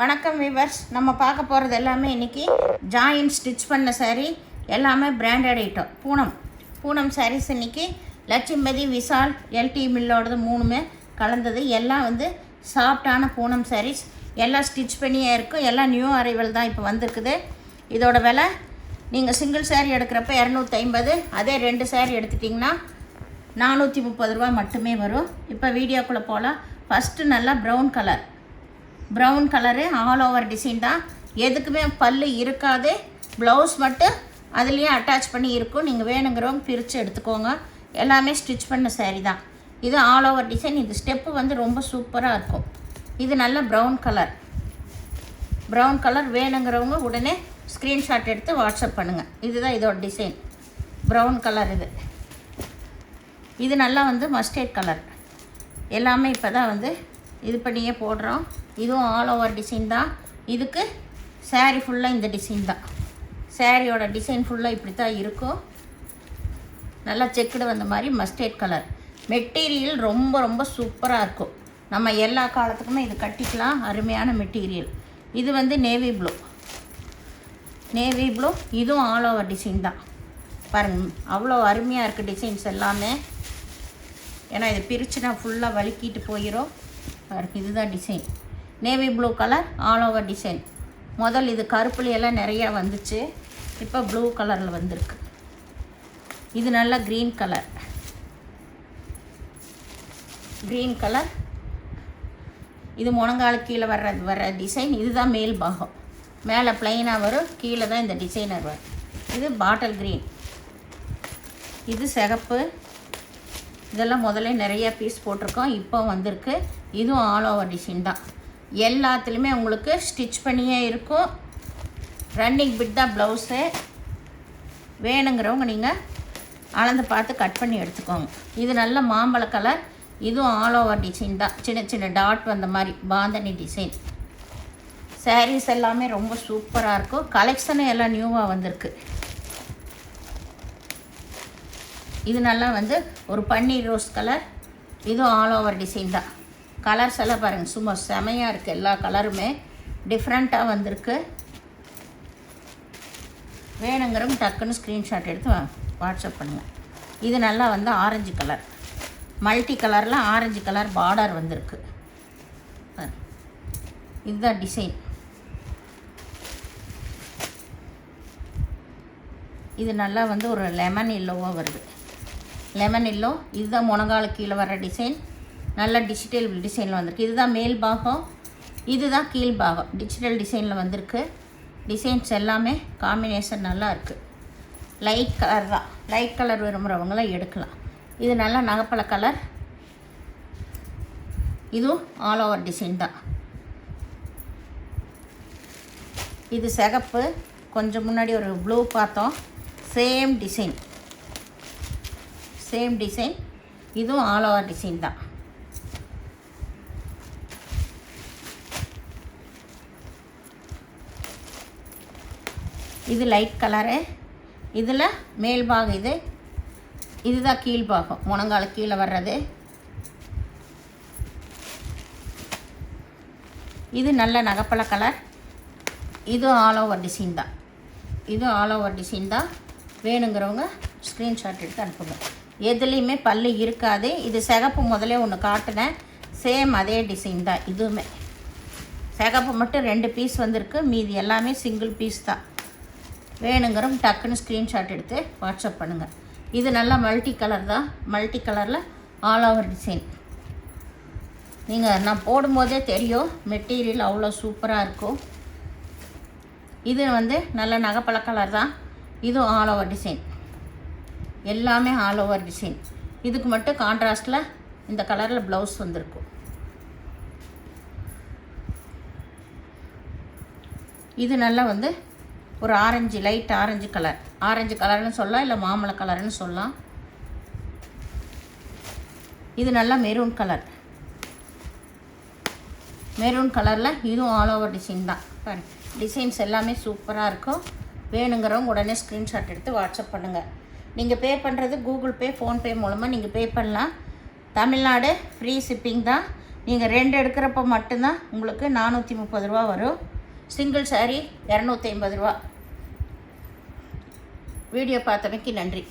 வணக்கம் வீவர்ஸ். நம்ம பார்க்க போகிறது எல்லாமே இன்றைக்கி ஜாயின் ஸ்டிச் பண்ண சாரீ, எல்லாமே பிராண்டட் ஐட்டம். பூனம் சாரீஸ் இன்றைக்கி லட்சுமதி, விஷால், எல்டி மில்லோடது மூணுமே கலந்தது. எல்லாம் வந்து சாஃப்டான பூனம் சாரீஸ், எல்லாம் ஸ்டிச் பண்ணியே இருக்கும். எல்லாம் நியூ அரைவல் தான் இப்போ வந்திருக்குது. இதோட விலை நீங்கள் சிங்கிள் சாரீ எடுக்கிறப்ப 250, அதே 2 சாரீ எடுத்துட்டிங்கன்னா 430 ரூபா மட்டுமே வரும். இப்போ வீடியோக்குள்ளே போகலாம். ஃபஸ்ட்டு நல்லா brown colour all over design தான். எதுக்குமே பல்லு இருக்காது, ப்ளவுஸ் மட்டும் அதுலேயே அட்டாச் பண்ணி இருக்கும். நீங்கள் வேணுங்கிறவங்க பிரித்து எடுத்துக்கோங்க. எல்லாமே ஸ்டிச் பண்ண சாரீ தான். இது ஆல் ஓவர் டிசைன். இது ஸ்டெப்பு வந்து ரொம்ப சூப்பராக இருக்கும். இது நல்ல ப்ரௌன் கலர் வேணுங்கிறவங்க உடனே ஸ்க்ரீன்ஷாட் எடுத்து வாட்ஸ்அப் பண்ணுங்கள். இதுதான் இதோட டிசைன், ப்ரௌன் கலர். இது நல்லா வந்து மஸ்டர்ட் கலர். எல்லாமே இப்போ தான் வந்து இது பண்ணியே போடுறோம். இதுவும் ஆல் ஓவர் டிசைன் தான். இதுக்கு சாரீ ஃபுல்லாக இந்த டிசைன் தான். சாரியோட டிசைன் ஃபுல்லாக இப்படி தான் இருக்கும். நல்லா செக்குடு வந்த மாதிரி மஸ்டர்ட் கலர். மெட்டீரியல் ரொம்ப ரொம்ப சூப்பராக இருக்கும். நம்ம எல்லா காலத்துக்குமே இது கட்டிக்கலாம். அருமையான மெட்டீரியல். இது வந்து நேவி ப்ளூ. இதுவும் ஆல் ஓவர் டிசைன் தான். பாருங்கள், அவ்வளோ அருமையாக இருக்குது டிசைன்ஸ் எல்லாமே. ஏன்னா இது பிரிச்சுனா ஃபுல்லாக வலிக்கிட்டு போயிடும். பாருங்கள், இதுதான் design. Navy blue colour all over design. இது கருப்புலையெல்லாம் நிறையா வந்துச்சு. இப்போ ப்ளூ கலரில் வந்திருக்கு. இது நல்லா க்ரீன் கலர். இது முழங்கால கீழே வர்ற டிசைன். இதுதான் மேல் பாகம். மேலே ப்ளைனாக வரும், கீழே தான் இந்த டிசைனர் வரும். இது பாட்டில் க்ரீன். இது சிகப்பு. இதெல்லாம் முதல்ல நிறையா பீஸ் போட்டிருக்கோம், இப்போ வந்திருக்கு. இதுவும் ஆல் ஓவர் டிசைன் தான். எல்லாத்துலேயுமே உங்களுக்கு ஸ்டிச் பண்ணியே இருக்கும். ரன்னிங் பிட் தான் ப்ளவுஸு. வேணுங்கிறவங்க நீங்கள் அளந்து பார்த்து கட் பண்ணி எடுத்துக்கோங்க. இது நல்ல மாம்பழ கலர். இதுவும் ஆல் ஓவர் டிசைன் தான். சின்ன சின்ன டாட் வந்த மாதிரி பாந்தனி டிசைன். சாரீஸ் எல்லாமே ரொம்ப சூப்பராக இருக்கும். கலெக்ஷனும் எல்லாம் நியூவாக வந்திருக்கு. இது நல்லா வந்து ஒரு பன்னீர் ரோஸ் கலர். இதுவும் ஆல் ஓவர் டிசைன் தான். கலர்ஸ் எல்லாம் பாருங்கள், சும்மா செமையாக இருக்குது. எல்லா கலருமே டிஃப்ரெண்ட்டாக வந்திருக்கு. வேணுங்கிறவங்க டக்குன்னு ஸ்க்ரீன்ஷாட் எடுத்து வாட்ஸ்அப் பண்ணுங்கள். இது நல்லா வந்து ஆரஞ்சு கலர். மல்டி கலரில் ஆரஞ்சு கலர் பார்டர் வந்திருக்கு. இதுதான் டிசைன். இது நல்லா வந்து ஒரு லெமன் எல்லோவாக வருது. இதுதான் முழங்கால கீழே வர்ற டிசைன். நல்ல டிஜிட்டல் டிசைனில் வந்திருக்கு. இதுதான் மேல் பாகம், இதுதான் கீழ் பாகம். டிஜிட்டல் டிசைனில் வந்திருக்கு. டிசைன்ஸ் எல்லாமே காம்பினேஷன் நல்லா இருக்குது. லைட் கலர் தான். லைட் கலர் விரும்புகிறவங்களாம் எடுக்கலாம். இது நல்லா நகைப்பழ கலர். இதுவும் ஆல் ஓவர் டிசைன் தான். இது சிகப்பு. கொஞ்சம் முன்னாடி ஒரு ப்ளூ பார்த்தோம். Same design. இதுவும் ஆல் ஓவர் டிசைன் தான். இது லைட் கலரு. இதில் மேல் பாகம் இதுதான் கீழ் பாகம், முழங்கால கீழே வர்றது. இது நல்ல நகைப்பழ கலர். இதுவும் ஆல் ஓவர் டிசைன் தான். வேணுங்கிறவங்க ஸ்க்ரீன்ஷாட் எடுத்து அனுப்புங்க. எதுலேயுமே பல்லு இருக்காது. இது சிகப்பு முதலே ஒன்று காட்டினேன். சேம் அதே டிசைன் தான். இதுவுமே சிகப்பு மட்டும் 2 பீஸ் வந்திருக்கு. மீதி எல்லாமே சிங்கிள் பீஸ் தான். வேணுங்கிறவங்க டக்குன்னு ஸ்க்ரீன்ஷாட் எடுத்து வாட்ஸ்அப் பண்ணுங்கள். இது நல்லா மல்டி கலர் தான். மல்டி கலரில் ஆல் ஓவர் டிசைன். நான் போடும்போதே தெரியும், மெட்டீரியல் அவ்வளோ சூப்பராக இருக்கும். இது வந்து நல்ல நகைப்பழ கலர் தான். இதுவும் ஆல் ஓவர் டிசைன். எல்லாமே ஆல் ஓவர் டிசைன். இதுக்கு மட்டும் கான்ட்ராஸ்டில் இந்த கலரில் ப்ளவுஸ் வந்திருக்கும். இது நல்லா வந்து ஒரு ஆரஞ்சு, லைட் ஆரஞ்சு கலர்னு சொல்லலாம், இல்லை மாம்பழ கலர்னு சொல்லலாம். இது நல்லா மெரூன் கலரில். இதுவும் ஆல் ஓவர் டிசைன் தான். பாருங்கள், டிசைன்ஸ் எல்லாமே சூப்பராக இருக்கும். வேணுங்கிறவங்க உடனே ஸ்க்ரீன்ஷாட் எடுத்து வாட்ஸ்அப் பண்ணுங்கள். நீங்கள் பே பண்ணுறது கூகுள் பே, ஃபோன்பே மூலமாக நீங்கள் பே பண்ணலாம். தமிழ்நாடு ஃப்ரீ ஷிப்பிங் தான். நீங்கள் 2 எடுக்கிறப்ப மட்டும்தான் உங்களுக்கு 430 ரூபா வரும். சிங்கிள் சாரீ 250 ரூபா. வீடியோ பார்த்தமைக்கு நன்றி.